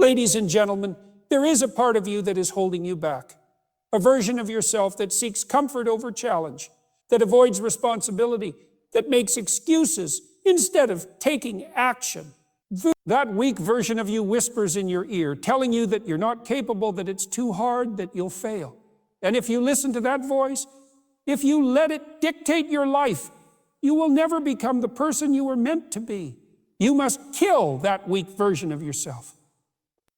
Ladies and gentlemen, there is a part of you that is holding you back. A version of yourself that seeks comfort over challenge, that avoids responsibility, that makes excuses instead of taking action. That weak version of you whispers in your ear, telling you that you're not capable, that it's too hard, that you'll fail. And if you listen to that voice, if you let it dictate your life, you will never become the person you were meant to be. You must kill that weak version of yourself.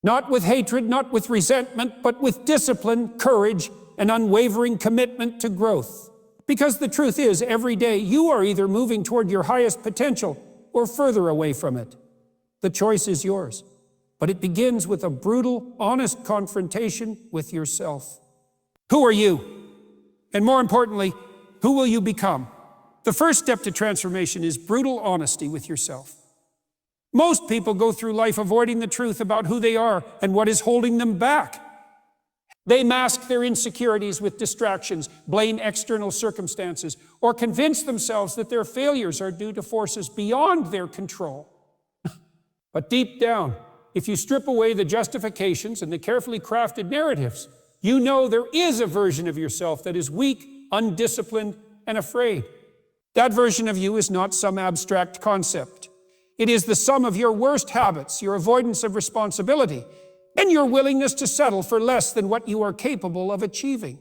Not with hatred, not with resentment, but with discipline, courage, and unwavering commitment to growth. Because the truth is, every day you are either moving toward your highest potential or further away from it. The choice is yours, but it begins with a brutal, honest confrontation with yourself. Who are you? And more importantly, who will you become? The first step to transformation is brutal honesty with yourself. Most people go through life avoiding the truth about who they are and what is holding them back. They mask their insecurities with distractions, blame external circumstances, or convince themselves that their failures are due to forces beyond their control. But deep down, if you strip away the justifications and the carefully crafted narratives, you know there is a version of yourself that is weak, undisciplined, and afraid. That version of you is not some abstract concept. It is the sum of your worst habits, your avoidance of responsibility, and your willingness to settle for less than what you are capable of achieving.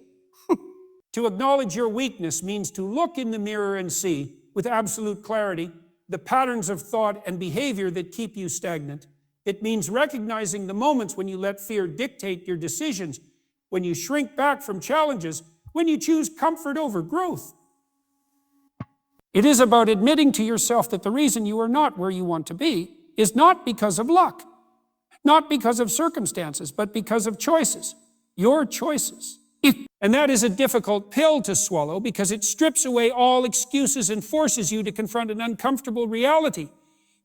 To acknowledge your weakness means to look in the mirror and see, with absolute clarity, the patterns of thought and behavior that keep you stagnant. It means recognizing the moments when you let fear dictate your decisions, when you shrink back from challenges, when you choose comfort over growth. It is about admitting to yourself that the reason you are not where you want to be is not because of luck, not because of circumstances, but because of choices, your choices. And that is a difficult pill to swallow because it strips away all excuses and forces you to confront an uncomfortable reality.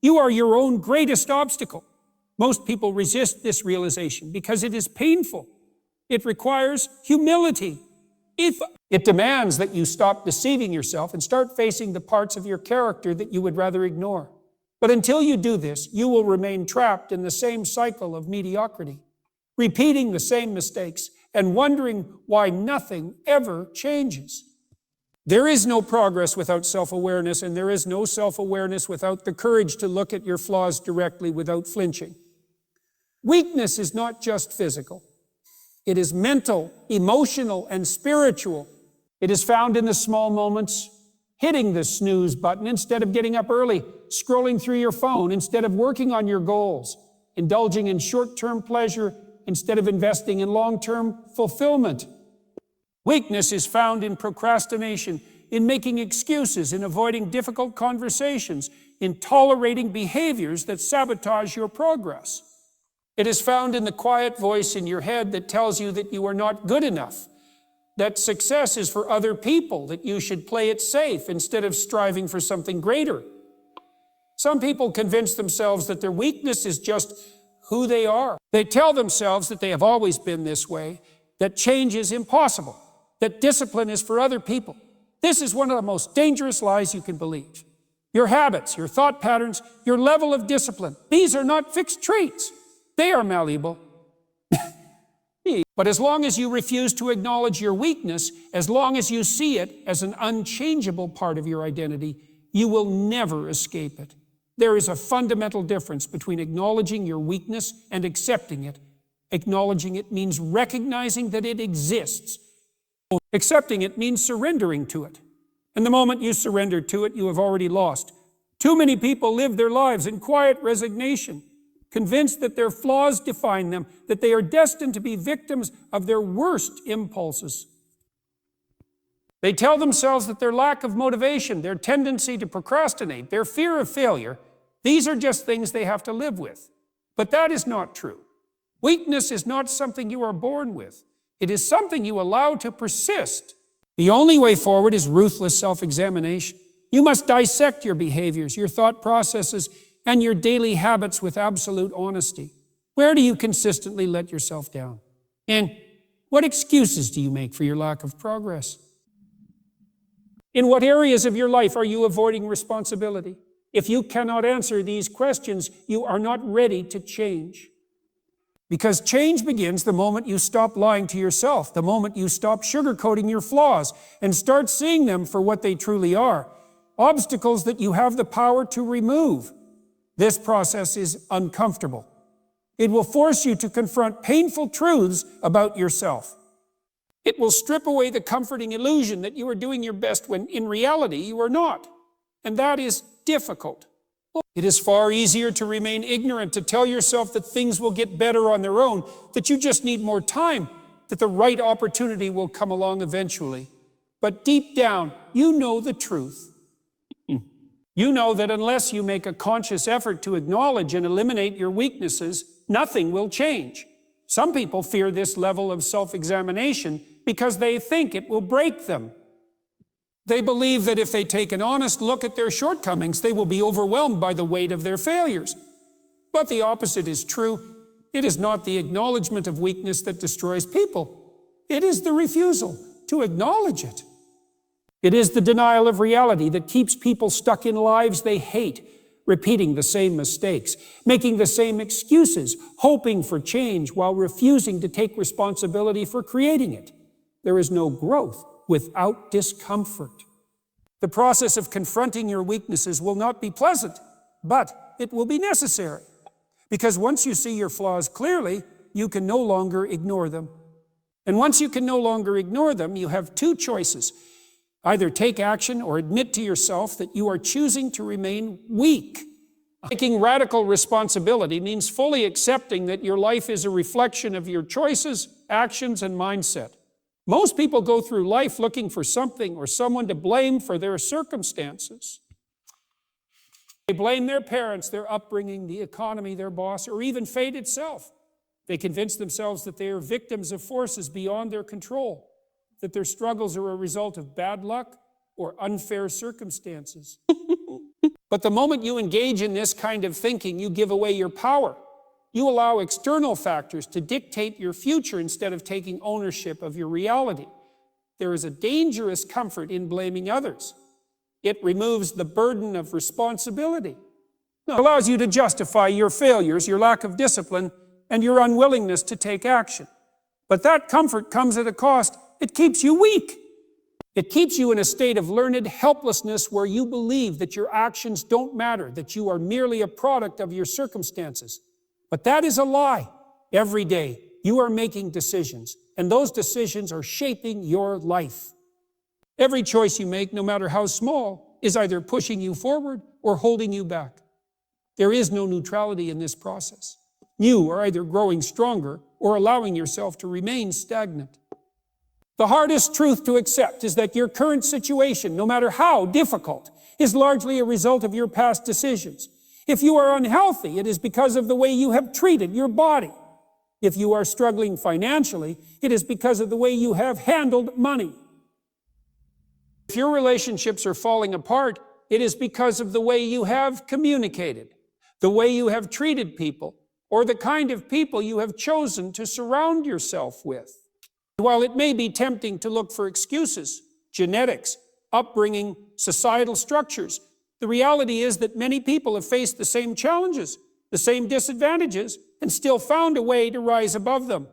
You are your own greatest obstacle. Most people resist this realization because it is painful. It requires humility. It demands that you stop deceiving yourself and start facing the parts of your character that you would rather ignore. But until you do this, you will remain trapped in the same cycle of mediocrity, repeating the same mistakes and wondering why nothing ever changes. There is no progress without self-awareness, and there is no self-awareness without the courage to look at your flaws directly without flinching. Weakness is not just physical. It is mental, emotional, and spiritual. It is found in the small moments, hitting the snooze button instead of getting up early, scrolling through your phone instead of working on your goals, indulging in short-term pleasure instead of investing in long-term fulfillment. Weakness is found in procrastination, in making excuses, in avoiding difficult conversations, in tolerating behaviors that sabotage your progress. It is found in the quiet voice in your head that tells you that you are not good enough, that success is for other people, that you should play it safe instead of striving for something greater. Some people convince themselves that their weakness is just who they are. They tell themselves that they have always been this way, that change is impossible, that discipline is for other people. This is one of the most dangerous lies you can believe. Your habits, your thought patterns, your level of discipline, these are not fixed traits. They are malleable. But as long as you refuse to acknowledge your weakness, as long as you see it as an unchangeable part of your identity, you will never escape it. There is a fundamental difference between acknowledging your weakness and accepting it. Acknowledging it means recognizing that it exists. Accepting it means surrendering to it. And the moment you surrender to it, you have already lost. Too many people live their lives in quiet resignation, convinced that their flaws define them, that they are destined to be victims of their worst impulses. They tell themselves that their lack of motivation, their tendency to procrastinate, their fear of failure, these are just things they have to live with. But that is not true. Weakness is not something you are born with. It is something you allow to persist. The only way forward is ruthless self-examination. You must dissect your behaviors, your thought processes, and your daily habits with absolute honesty. Where do you consistently let yourself down? And what excuses do you make for your lack of progress? In what areas of your life are you avoiding responsibility? If you cannot answer these questions, you are not ready to change. Because change begins the moment you stop lying to yourself, the moment you stop sugarcoating your flaws and start seeing them for what they truly are. Obstacles that you have the power to remove. This process is uncomfortable. It will force you to confront painful truths about yourself. It will strip away the comforting illusion that you are doing your best when in reality you are not. And that is difficult. It is far easier to remain ignorant, to tell yourself that things will get better on their own, that you just need more time, that the right opportunity will come along eventually. But deep down, you know the truth. You know that unless you make a conscious effort to acknowledge and eliminate your weaknesses, nothing will change. Some people fear this level of self-examination because they think it will break them. They believe that if they take an honest look at their shortcomings, they will be overwhelmed by the weight of their failures. But the opposite is true. It is not the acknowledgement of weakness that destroys people. It is the refusal to acknowledge it. It is the denial of reality that keeps people stuck in lives they hate, repeating the same mistakes, making the same excuses, hoping for change while refusing to take responsibility for creating it. There is no growth without discomfort. The process of confronting your weaknesses will not be pleasant, but it will be necessary. Because once you see your flaws clearly, you can no longer ignore them. And once you can no longer ignore them, you have two choices. Either take action or admit to yourself that you are choosing to remain weak. Taking radical responsibility means fully accepting that your life is a reflection of your choices, actions, and mindset. Most people go through life looking for something or someone to blame for their circumstances. They blame their parents, their upbringing, the economy, their boss, or even fate itself. They convince themselves that they are victims of forces beyond their control, that their struggles are a result of bad luck or unfair circumstances. But the moment you engage in this kind of thinking, you give away your power. You allow external factors to dictate your future instead of taking ownership of your reality. There is a dangerous comfort in blaming others. It removes the burden of responsibility. It allows you to justify your failures, your lack of discipline, and your unwillingness to take action. But that comfort comes at a cost. It keeps you weak. It keeps you in a state of learned helplessness where you believe that your actions don't matter, that you are merely a product of your circumstances. But that is a lie. Every day, you are making decisions, and those decisions are shaping your life. Every choice you make, no matter how small, is either pushing you forward or holding you back. There is no neutrality in this process. You are either growing stronger or allowing yourself to remain stagnant. The hardest truth to accept is that your current situation, no matter how difficult, is largely a result of your past decisions. If you are unhealthy, it is because of the way you have treated your body. If you are struggling financially, it is because of the way you have handled money. If your relationships are falling apart, it is because of the way you have communicated, the way you have treated people, or the kind of people you have chosen to surround yourself with. While it may be tempting to look for excuses, genetics, upbringing, societal structures, the reality is that many people have faced the same challenges, the same disadvantages, and still found a way to rise above them.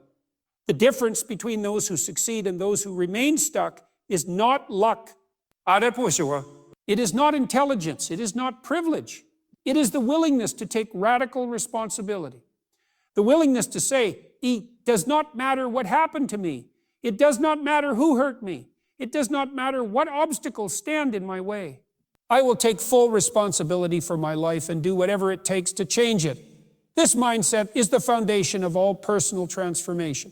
The difference between those who succeed and those who remain stuck is not luck. It is not intelligence. It is not privilege. It is the willingness to take radical responsibility. The willingness to say, it does not matter what happened to me. It does not matter who hurt me. It does not matter what obstacles stand in my way. I will take full responsibility for my life and do whatever it takes to change it. This mindset is the foundation of all personal transformation.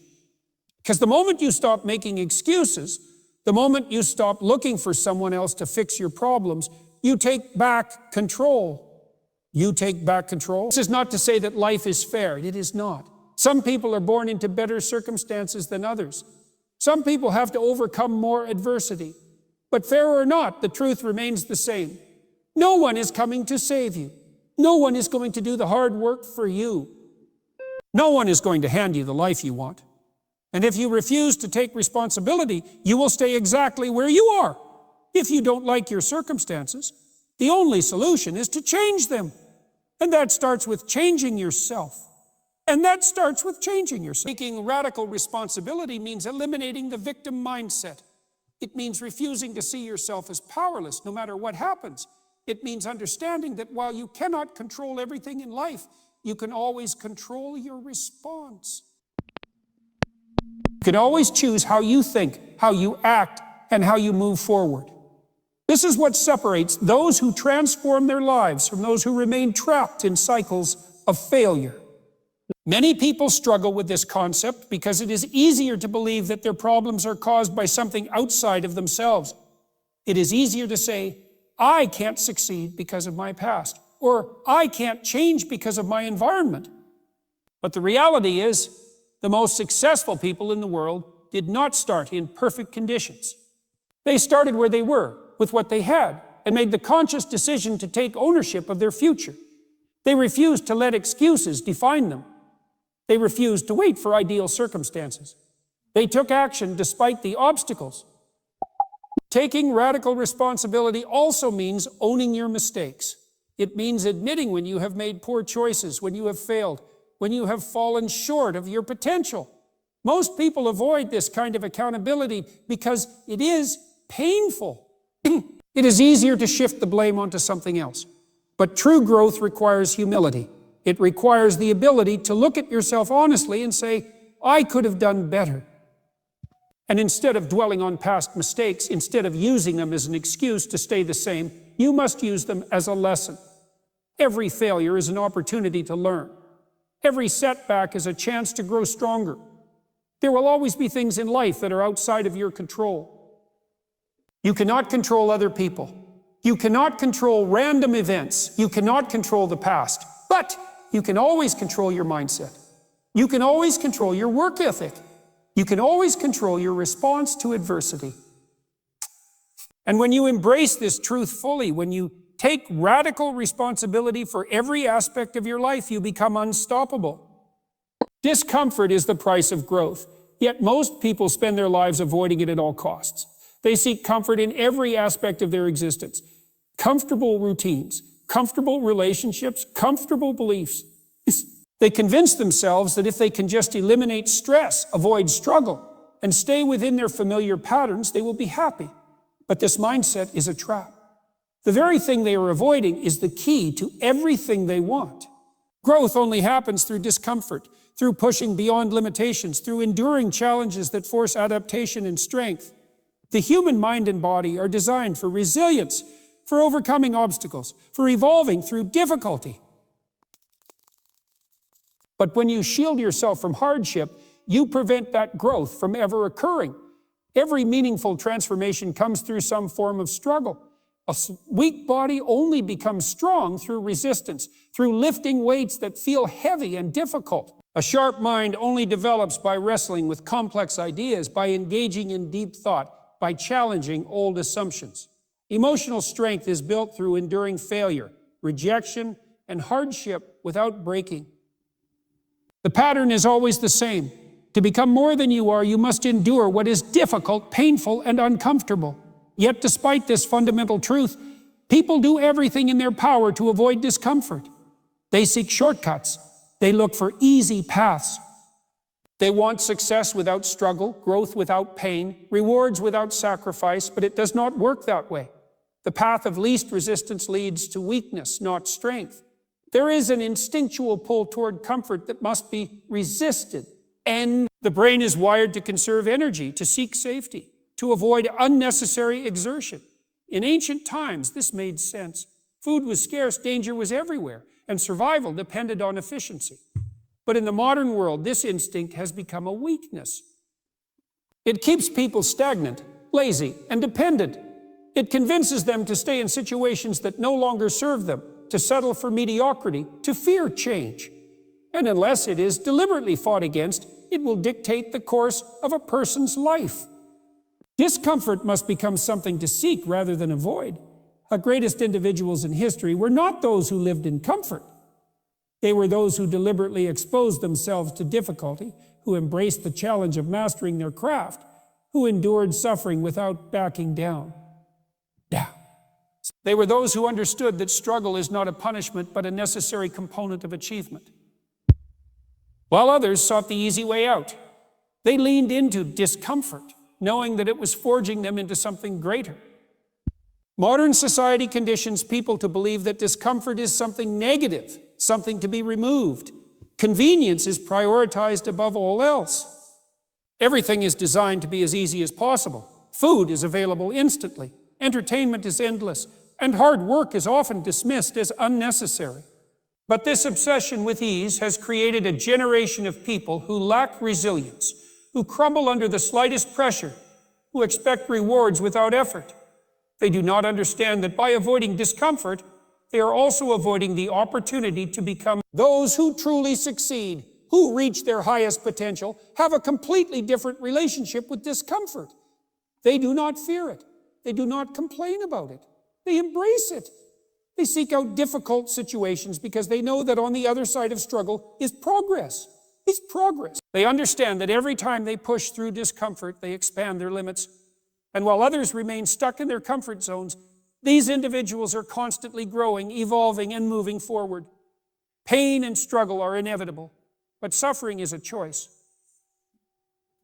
Because the moment you stop making excuses, the moment you stop looking for someone else to fix your problems, you take back control. You take back control. This is not to say that life is fair. It is not. Some people are born into better circumstances than others. Some people have to overcome more adversity. But fair or not, the truth remains the same. No one is coming to save you. No one is going to do the hard work for you. No one is going to hand you the life you want. And if you refuse to take responsibility, you will stay exactly where you are. If you don't like your circumstances, the only solution is to change them. And that starts with changing yourself. And that starts with changing yourself. Taking radical responsibility means eliminating the victim mindset. It means refusing to see yourself as powerless no matter what happens. It means understanding that while you cannot control everything in life, you can always control your response. You can always choose how you think, how you act, and how you move forward. This is what separates those who transform their lives from those who remain trapped in cycles of failure. Many people struggle with this concept because it is easier to believe that their problems are caused by something outside of themselves. It is easier to say, I can't succeed because of my past, or I can't change because of my environment. But the reality is, the most successful people in the world did not start in perfect conditions. They started where they were, with what they had, and made the conscious decision to take ownership of their future. They refused to let excuses define them. They refused to wait for ideal circumstances. They took action despite the obstacles. Taking radical responsibility also means owning your mistakes. It means admitting when you have made poor choices, when you have failed, when you have fallen short of your potential. Most people avoid this kind of accountability because it is painful. It is easier to shift the blame onto something else. But true growth requires humility. It requires the ability to look at yourself honestly and say, I could have done better. And instead of dwelling on past mistakes, instead of using them as an excuse to stay the same, you must use them as a lesson. Every failure is an opportunity to learn. Every setback is a chance to grow stronger. There will always be things in life that are outside of your control. You cannot control other people. You cannot control random events. You cannot control the past. But you can always control your mindset. You can always control your work ethic. You can always control your response to adversity. And when you embrace this truth fully, when you take radical responsibility for every aspect of your life, you become unstoppable. Discomfort is the price of growth, yet most people spend their lives avoiding it at all costs. They seek comfort in every aspect of their existence. Comfortable routines, comfortable relationships, comfortable beliefs. They convince themselves that if they can just eliminate stress, avoid struggle, and stay within their familiar patterns, they will be happy. But this mindset is a trap. The very thing they are avoiding is the key to everything they want. Growth only happens through discomfort, through pushing beyond limitations, through enduring challenges that force adaptation and strength. The human mind and body are designed for resilience, for overcoming obstacles, for evolving through difficulty. But when you shield yourself from hardship, you prevent that growth from ever occurring. Every meaningful transformation comes through some form of struggle. A weak body only becomes strong through resistance, through lifting weights that feel heavy and difficult. A sharp mind only develops by wrestling with complex ideas, by engaging in deep thought, by challenging old assumptions. Emotional strength is built through enduring failure, rejection, and hardship without breaking. The pattern is always the same. To become more than you are, you must endure what is difficult, painful, and uncomfortable. Yet despite this fundamental truth, people do everything in their power to avoid discomfort. They seek shortcuts. They look for easy paths. They want success without struggle, growth without pain, rewards without sacrifice, but it does not work that way. The path of least resistance leads to weakness, not strength. There is an instinctual pull toward comfort that must be resisted. And the brain is wired to conserve energy, to seek safety, to avoid unnecessary exertion. In ancient times, this made sense. Food was scarce, danger was everywhere, and survival depended on efficiency. But in the modern world, this instinct has become a weakness. It keeps people stagnant, lazy, and dependent. It convinces them to stay in situations that no longer serve them, to settle for mediocrity, to fear change. And unless it is deliberately fought against, it will dictate the course of a person's life. Discomfort must become something to seek rather than avoid. The greatest individuals in history were not those who lived in comfort. They were those who deliberately exposed themselves to difficulty, who embraced the challenge of mastering their craft, who endured suffering without backing down. They were those who understood that struggle is not a punishment, but a necessary component of achievement. while others sought the easy way out. They leaned into discomfort, knowing that it was forging them into something greater. Modern society conditions people to believe that discomfort is something negative, something to be removed. Convenience is prioritized above all else. Everything is designed to be as easy as possible. Food is available instantly. Entertainment is endless. And hard work is often dismissed as unnecessary. But this obsession with ease has created a generation of people who lack resilience, who crumble under the slightest pressure, who expect rewards without effort. They do not understand that by avoiding discomfort, they are also avoiding the opportunity to become those who truly succeed, who reach their highest potential, have a completely different relationship with discomfort. They do not fear it. They do not complain about it. They embrace it. They seek out difficult situations because they know that on the other side of struggle is progress. It's progress. They understand that every time they push through discomfort, they expand their limits. And while others remain stuck in their comfort zones, these individuals are constantly growing, evolving, and moving forward. Pain and struggle are inevitable, but suffering is a choice.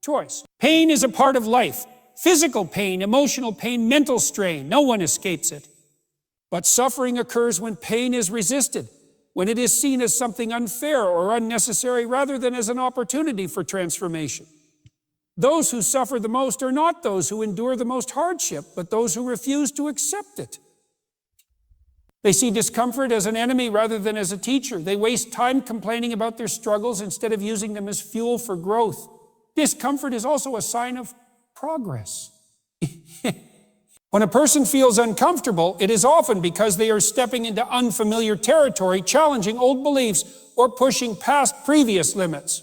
Choice. Pain is a part of life. Physical pain, emotional pain, mental strain. No one escapes it. But suffering occurs when pain is resisted, when it is seen as something unfair or unnecessary rather than as an opportunity for transformation. Those who suffer the most are not those who endure the most hardship, but those who refuse to accept it. They see discomfort as an enemy rather than as a teacher. They waste time complaining about their struggles instead of using them as fuel for growth. Discomfort is also a sign of progress. When a person feels uncomfortable, it is often because they are stepping into unfamiliar territory, challenging old beliefs, or pushing past previous limits.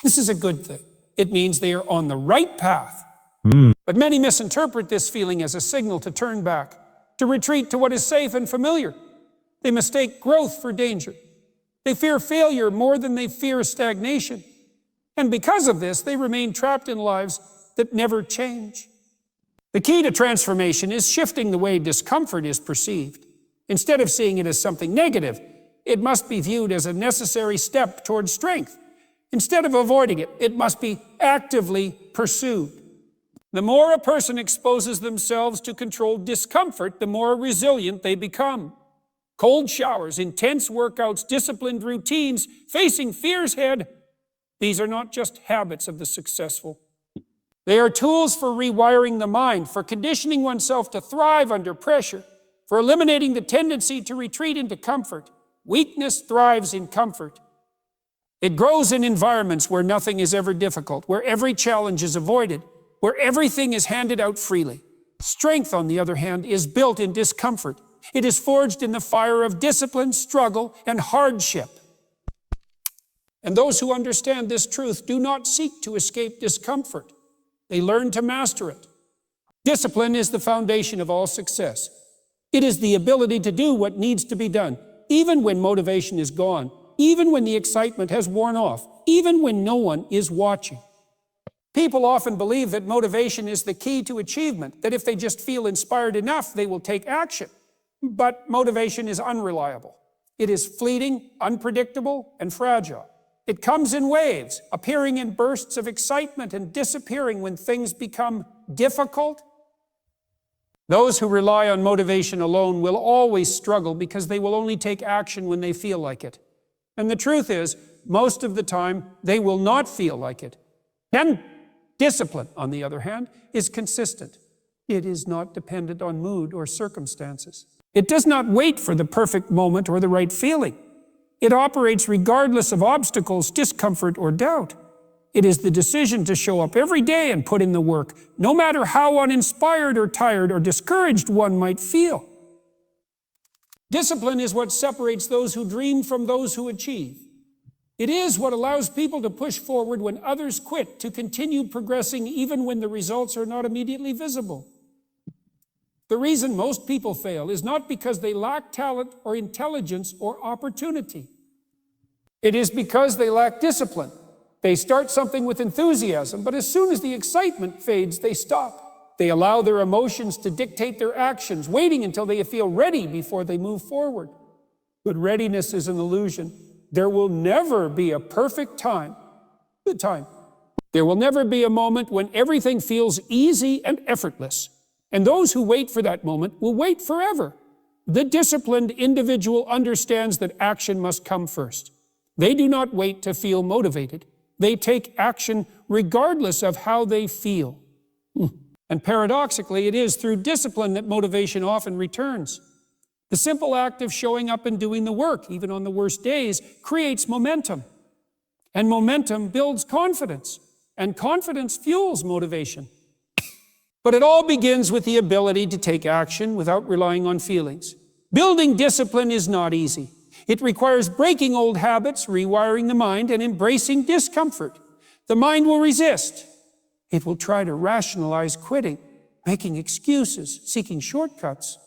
This is a good thing. It means they are on the right path. But many misinterpret this feeling as a signal to turn back, to retreat to what is safe and familiar. They mistake growth for danger. They fear failure more than they fear stagnation. And because of this, they remain trapped in lives that never change. The key to transformation is shifting the way discomfort is perceived. Instead of seeing it as something negative, it must be viewed as a necessary step towards strength. Instead of avoiding it, it must be actively pursued. The more a person exposes themselves to controlled discomfort, the more resilient they become. Cold showers, intense workouts, disciplined routines, facing fears head, these are not just habits of the successful. They are tools for rewiring the mind, for conditioning oneself to thrive under pressure, for eliminating the tendency to retreat into comfort. Weakness thrives in comfort. It grows in environments where nothing is ever difficult, where every challenge is avoided, where everything is handed out freely. Strength, on the other hand, is built in discomfort. It is forged in the fire of discipline, struggle, and hardship. And those who understand this truth do not seek to escape discomfort. They learn to master it. Discipline is the foundation of all success. It is the ability to do what needs to be done, even when motivation is gone, even when the excitement has worn off, even when no one is watching. People often believe that motivation is the key to achievement, that if they just feel inspired enough, they will take action. But motivation is unreliable. It is fleeting, unpredictable, and fragile. It comes in waves, appearing in bursts of excitement and disappearing when things become difficult. Those who rely on motivation alone will always struggle because they will only take action when they feel like it. And the truth is, most of the time, they will not feel like it. And discipline, on the other hand, is consistent. It is not dependent on mood or circumstances. It does not wait for the perfect moment or the right feeling. It operates regardless of obstacles, discomfort, or doubt. It is the decision to show up every day and put in the work, no matter how uninspired or tired or discouraged one might feel. Discipline is what separates those who dream from those who achieve. It is what allows people to push forward when others quit, to continue progressing even when the results are not immediately visible. The reason most people fail is not because they lack talent or intelligence or opportunity. It is because they lack discipline. They start something with enthusiasm, but as soon as the excitement fades, they stop. They allow their emotions to dictate their actions, waiting until they feel ready before they move forward. But readiness is an illusion. There will never be a perfect time the time. There will never be a moment when everything feels easy and effortless. And those who wait for that moment will wait forever. The disciplined individual understands that action must come first. They do not wait to feel motivated. They take action regardless of how they feel. And paradoxically, it is through discipline that motivation often returns. The simple act of showing up and doing the work, even on the worst days, creates momentum. And momentum builds confidence. And confidence fuels motivation. But it all begins with the ability to take action without relying on feelings. Building discipline is not easy. It requires breaking old habits, rewiring the mind, and embracing discomfort. The mind will resist. It will try to rationalize quitting, making excuses, seeking shortcuts.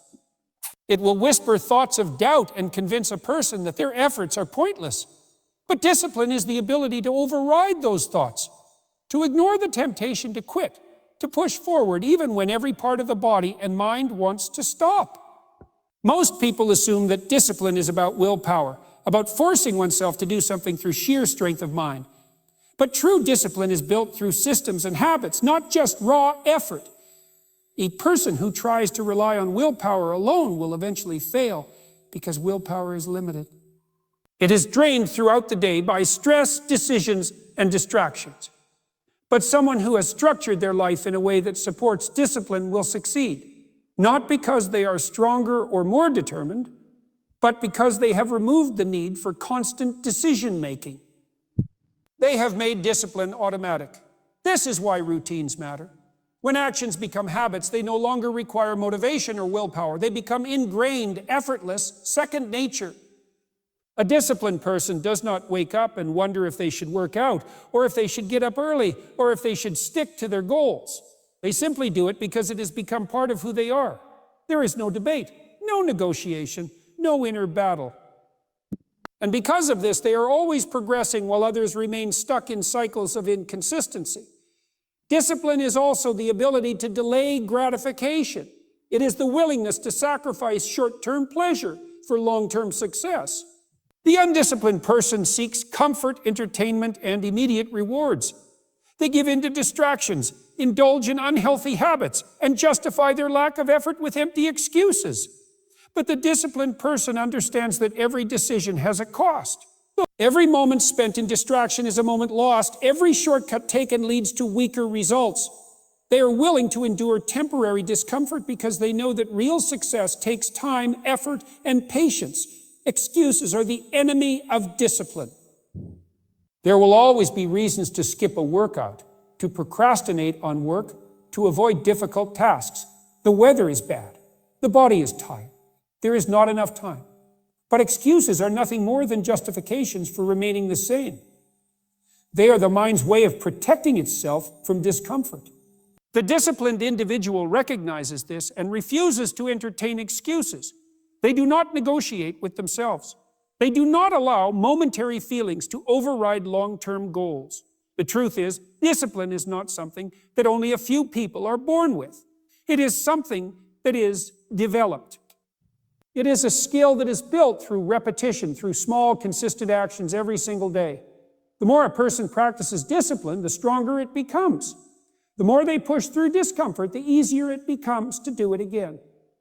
It will whisper thoughts of doubt and convince a person that their efforts are pointless. But discipline is the ability to override those thoughts, to ignore the temptation to quit, to push forward even when every part of the body and mind wants to stop. Most people assume that discipline is about willpower, about forcing oneself to do something through sheer strength of mind. But true discipline is built through systems and habits, not just raw effort. A person who tries to rely on willpower alone will eventually fail because willpower is limited. It is drained throughout the day by stress, decisions, and distractions. But someone who has structured their life in a way that supports discipline will succeed, not because they are stronger or more determined, but because they have removed the need for constant decision-making. They have made discipline automatic. This is why routines matter. When actions become habits, they no longer require motivation or willpower. They become ingrained, effortless, second nature. A disciplined person does not wake up and wonder if they should work out, or if they should get up early, or if they should stick to their goals. They simply do it because it has become part of who they are. There is no debate, no negotiation, no inner battle. And because of this, they are always progressing while others remain stuck in cycles of inconsistency. Discipline is also the ability to delay gratification. It is the willingness to sacrifice short-term pleasure for long-term success. The undisciplined person seeks comfort, entertainment, and immediate rewards. They give in to distractions, indulge in unhealthy habits, and justify their lack of effort with empty excuses. But the disciplined person understands that every decision has a cost. Every moment spent in distraction is a moment lost. Every shortcut taken leads to weaker results. They are willing to endure temporary discomfort because they know that real success takes time, effort, and patience. Excuses are the enemy of discipline. There will always be reasons to skip a workout, to procrastinate on work, to avoid difficult tasks. The weather is bad. The body is tired. There is not enough time. But excuses are nothing more than justifications for remaining the same. They are the mind's way of protecting itself from discomfort. The disciplined individual recognizes this and refuses to entertain excuses. They do not negotiate with themselves. They do not allow momentary feelings to override long-term goals. The truth is, discipline is not something that only a few people are born with. It is something that is developed. It is a skill that is built through repetition, through small, consistent actions every single day. The more a person practices discipline, the stronger it becomes. The more they push through discomfort, the easier it becomes to do it again.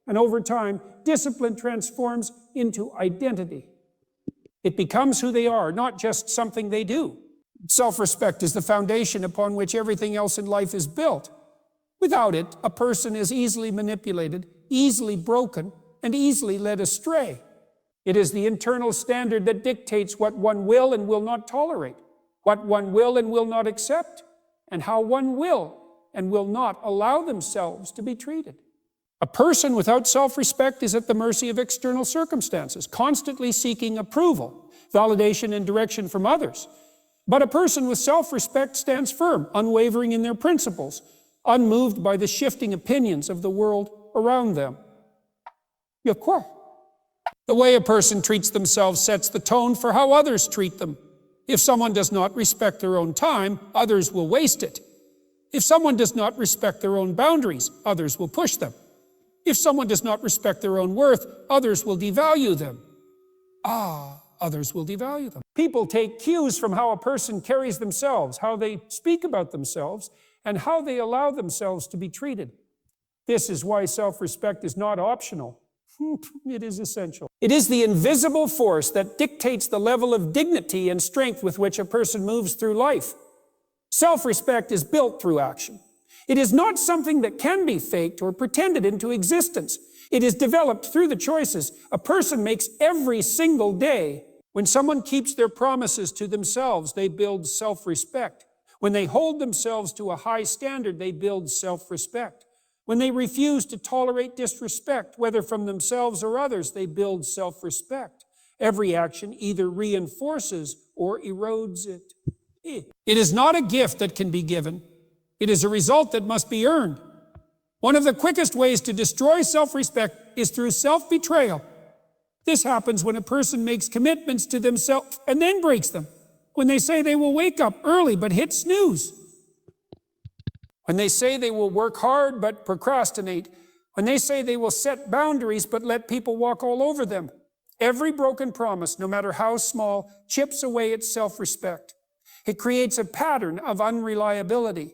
And over time, discipline transforms into identity. It becomes who they are, not just something they do. Self-respect is the foundation upon which everything else in life is built. Without it, a person is easily manipulated, easily broken, and easily led astray. It is the internal standard that dictates what one will and will not tolerate, what one will and will not accept, and how one will and will not allow themselves to be treated. A person without self-respect is at the mercy of external circumstances, constantly seeking approval, validation, and direction from others. But a person with self-respect stands firm, unwavering in their principles, unmoved by the shifting opinions of the world around them. The way a person treats themselves sets the tone for how others treat them. If someone does not respect their own time, others will waste it. If someone does not respect their own boundaries, others will push them. If someone does not respect their own worth, others will devalue them. Others will devalue them. People take cues from how a person carries themselves, how they speak about themselves, and how they allow themselves to be treated. This is why self-respect is not optional. It is essential. It is the invisible force that dictates the level of dignity and strength with which a person moves through life. Self-respect is built through action. It is not something that can be faked or pretended into existence. It is developed through the choices a person makes every single day. When someone keeps their promises to themselves, they build self-respect. When they hold themselves to a high standard, they build self-respect. When they refuse to tolerate disrespect, whether from themselves or others, they build self-respect. Every action either reinforces or erodes it. It is not a gift that can be given. It is a result that must be earned. One of the quickest ways to destroy self-respect is through self-betrayal. This happens when a person makes commitments to themselves and then breaks them. When they say they will wake up early but hit snooze. When they say they will work hard but procrastinate. When they say they will set boundaries but let people walk all over them. Every broken promise, no matter how small, chips away at self-respect. It creates a pattern of unreliability,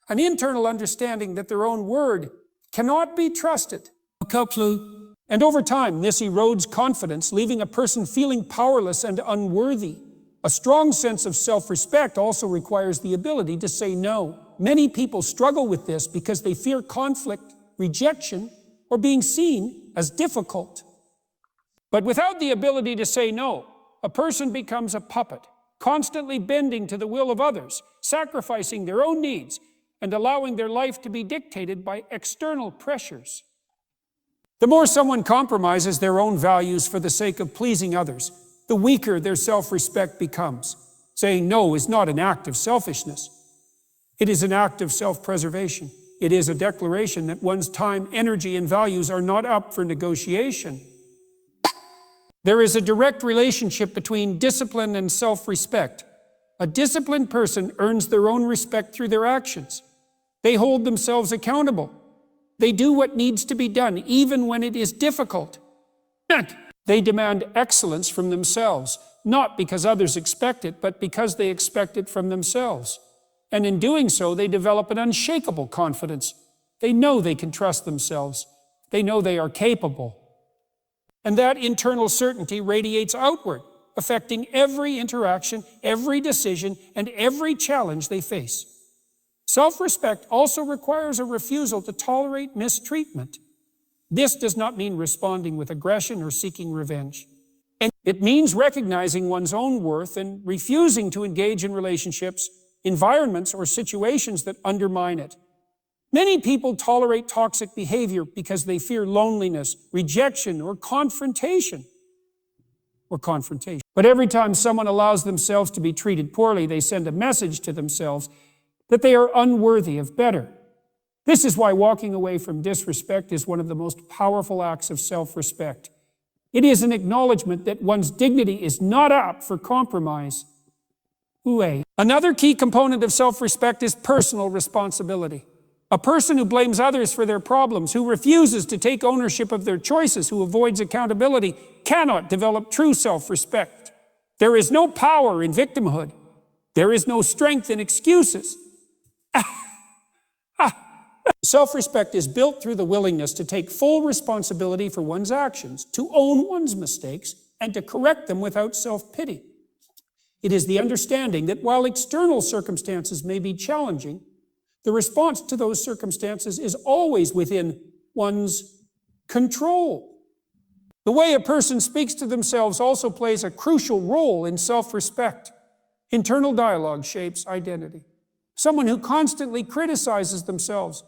an internal understanding that their own word cannot be trusted. And over time, this erodes confidence, leaving a person feeling powerless and unworthy. A strong sense of self-respect also requires the ability to say no. Many people struggle with this because they fear conflict, rejection, or being seen as difficult. But without the ability to say no, a person becomes a puppet, constantly bending to the will of others, sacrificing their own needs, and allowing their life to be dictated by external pressures. The more someone compromises their own values for the sake of pleasing others, the weaker their self-respect becomes. Saying no is not an act of selfishness. It is an act of self-preservation. It is a declaration that one's time, energy, and values are not up for negotiation. There is a direct relationship between discipline and self-respect. A disciplined person earns their own respect through their actions. They hold themselves accountable. They do what needs to be done, even when it is difficult. They demand excellence from themselves, not because others expect it, but because they expect it from themselves. And in doing so, they develop an unshakable confidence. They know they can trust themselves. They know they are capable. And that internal certainty radiates outward, affecting every interaction, every decision, and every challenge they face. Self-respect also requires a refusal to tolerate mistreatment. This does not mean responding with aggression or seeking revenge. And it means recognizing one's own worth and refusing to engage in relationships, environments, or situations that undermine it. Many people tolerate toxic behavior because they fear loneliness, rejection, or confrontation. But every time someone allows themselves to be treated poorly, they send a message to themselves that they are unworthy of better. This is why walking away from disrespect is one of the most powerful acts of self-respect. It is an acknowledgement that one's dignity is not up for compromise. Another key component of self-respect is personal responsibility. A person who blames others for their problems, who refuses to take ownership of their choices, who avoids accountability, cannot develop true self-respect. There is no power in victimhood. There is no strength in excuses. Self-respect is built through the willingness to take full responsibility for one's actions, to own one's mistakes, and to correct them without self-pity. It is the understanding that while external circumstances may be challenging, the response to those circumstances is always within one's control. The way a person speaks to themselves also plays a crucial role in self-respect. Internal dialogue shapes identity. Someone who constantly criticizes themselves,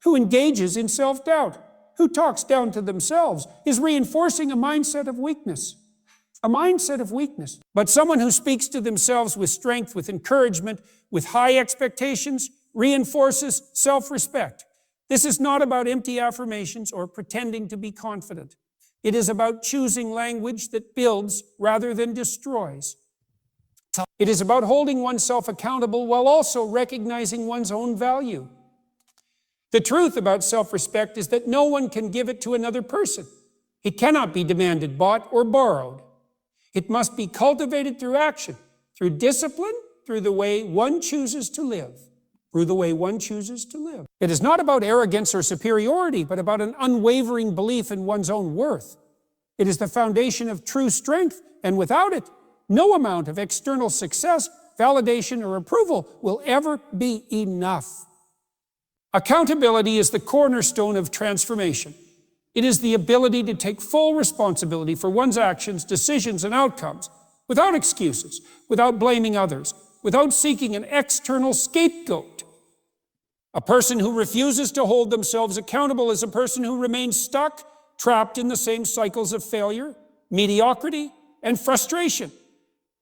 who engages in self-doubt, who talks down to themselves, is reinforcing a mindset of weakness. But someone who speaks to themselves with strength, with encouragement, with high expectations, reinforces self-respect. This is not about empty affirmations or pretending to be confident. It is about choosing language that builds rather than destroys. It is about holding oneself accountable while also recognizing one's own value. The truth about self-respect is that no one can give it to another person. It cannot be demanded, bought, or borrowed. It must be cultivated through action, through discipline, through the way one chooses to live. Through the way one chooses to live. It is not about arrogance or superiority, but about an unwavering belief in one's own worth. It is the foundation of true strength, and without it, no amount of external success, validation, or approval will ever be enough. Accountability is the cornerstone of transformation. It is the ability to take full responsibility for one's actions, decisions, and outcomes, without excuses, without blaming others, without seeking an external scapegoat. A person who refuses to hold themselves accountable is a person who remains stuck, trapped in the same cycles of failure, mediocrity, and frustration.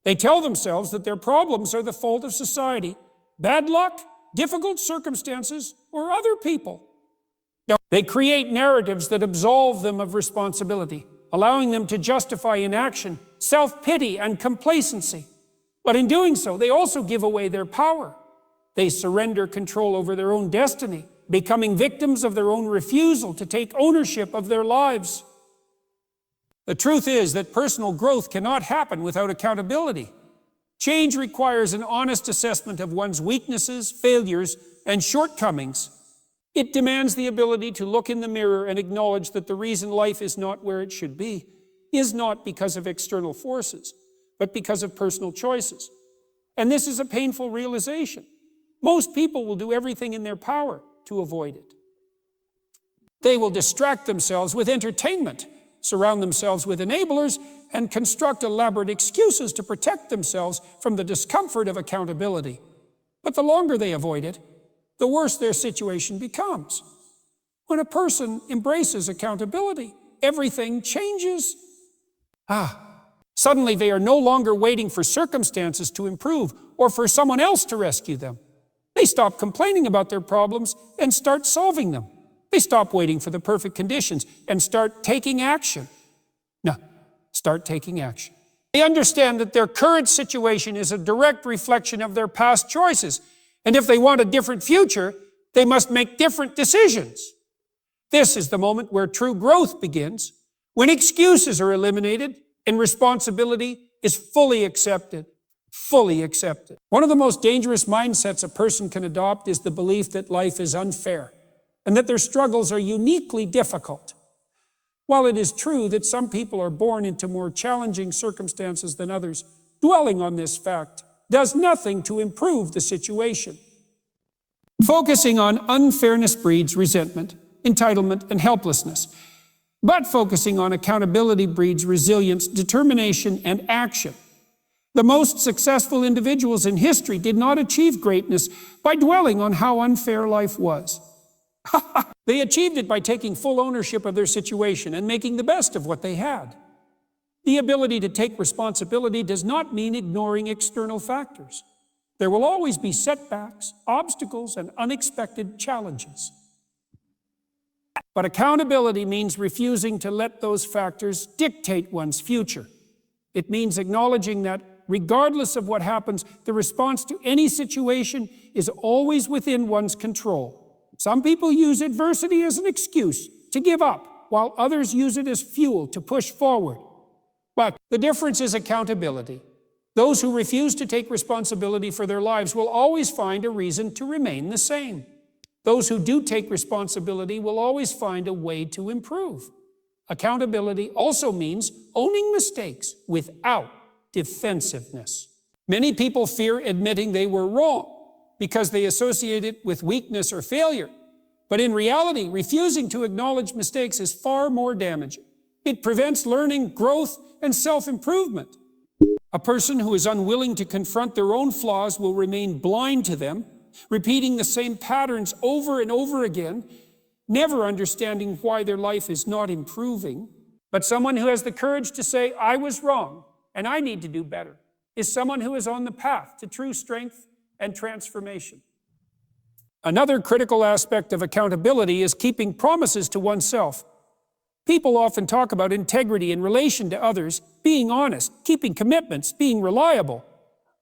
They tell themselves that their problems are the fault of society, bad luck, difficult circumstances, or other people. They create narratives that absolve them of responsibility, allowing them to justify inaction, self-pity, and complacency. But in doing so, they also give away their power. They surrender control over their own destiny, becoming victims of their own refusal to take ownership of their lives. The truth is that personal growth cannot happen without accountability. Change requires an honest assessment of one's weaknesses, failures, and shortcomings. It demands the ability to look in the mirror and acknowledge that the reason life is not where it should be is not because of external forces, but because of personal choices. And this is a painful realization. Most people will do everything in their power to avoid it. They will distract themselves with entertainment, surround themselves with enablers, and construct elaborate excuses to protect themselves from the discomfort of accountability. But the longer they avoid it, the worse their situation becomes. When a person embraces accountability, everything changes. Suddenly they are no longer waiting for circumstances to improve or for someone else to rescue them. They stop complaining about their problems and start solving them. They stop waiting for the perfect conditions and start taking action. Start taking action. They understand that their current situation is a direct reflection of their past choices. And if they want a different future, they must make different decisions. This is the moment where true growth begins, when excuses are eliminated and responsibility is fully accepted. Fully accepted. One of the most dangerous mindsets a person can adopt is the belief that life is unfair and that their struggles are uniquely difficult. While it is true that some people are born into more challenging circumstances than others, dwelling on this fact does nothing to improve the situation. Focusing on unfairness breeds resentment, entitlement, and helplessness. But focusing on accountability breeds resilience, determination, and action. The most successful individuals in history did not achieve greatness by dwelling on how unfair life was. They achieved it by taking full ownership of their situation and making the best of what they had. The ability to take responsibility does not mean ignoring external factors. There will always be setbacks, obstacles, and unexpected challenges. But accountability means refusing to let those factors dictate one's future. It means acknowledging that regardless of what happens, the response to any situation is always within one's control. Some people use adversity as an excuse to give up, while others use it as fuel to push forward. But the difference is accountability. Those who refuse to take responsibility for their lives will always find a reason to remain the same. Those who do take responsibility will always find a way to improve. Accountability also means owning mistakes without defensiveness. Many people fear admitting they were wrong because they associate it with weakness or failure. But in reality, refusing to acknowledge mistakes is far more damaging. It prevents learning, growth, and self-improvement. A person who is unwilling to confront their own flaws will remain blind to them, repeating the same patterns over and over again, never understanding why their life is not improving. But someone who has the courage to say, I was wrong, and I need to do better, is someone who is on the path to true strength and transformation. Another critical aspect of accountability is keeping promises to oneself. People often talk about integrity in relation to others, being honest, keeping commitments, being reliable.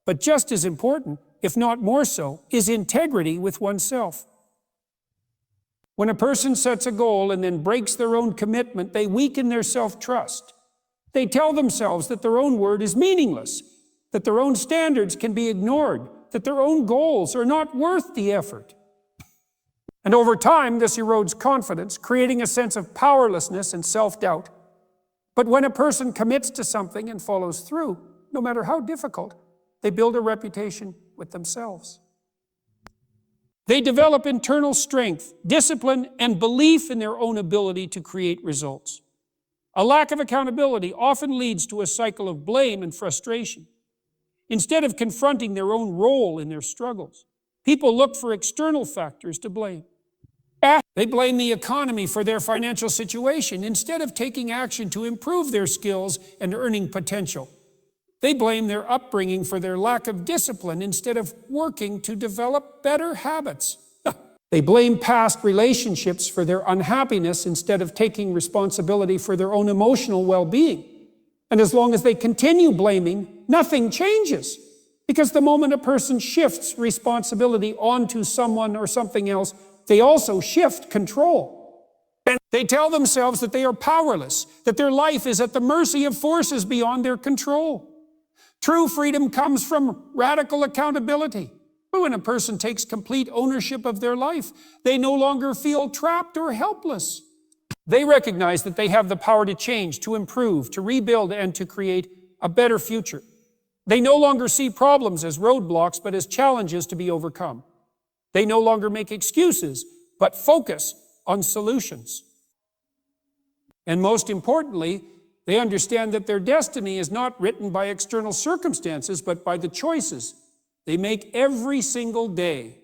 But just as important, if not more so, is integrity with oneself. When a person sets a goal and then breaks their own commitment, they weaken their self-trust. They tell themselves that their own word is meaningless, that their own standards can be ignored, that their own goals are not worth the effort. And over time, this erodes confidence, creating a sense of powerlessness and self-doubt. But when a person commits to something and follows through, no matter how difficult, they build a reputation with themselves. They develop internal strength, discipline, and belief in their own ability to create results. A lack of accountability often leads to a cycle of blame and frustration. Instead of confronting their own role in their struggles, people look for external factors to blame. They blame the economy for their financial situation instead of taking action to improve their skills and earning potential. They blame their upbringing for their lack of discipline instead of working to develop better habits. They blame past relationships for their unhappiness instead of taking responsibility for their own emotional well-being. And as long as they continue blaming, nothing changes. Because the moment a person shifts responsibility onto someone or something else, they also shift control. And they tell themselves that they are powerless, that their life is at the mercy of forces beyond their control. True freedom comes from radical accountability. When a person takes complete ownership of their life, they no longer feel trapped or helpless. They recognize that they have the power to change, to improve, to rebuild, and to create a better future. They no longer see problems as roadblocks, but as challenges to be overcome. They no longer make excuses, but focus on solutions. And most importantly, they understand that their destiny is not written by external circumstances, but by the choices they make every single day.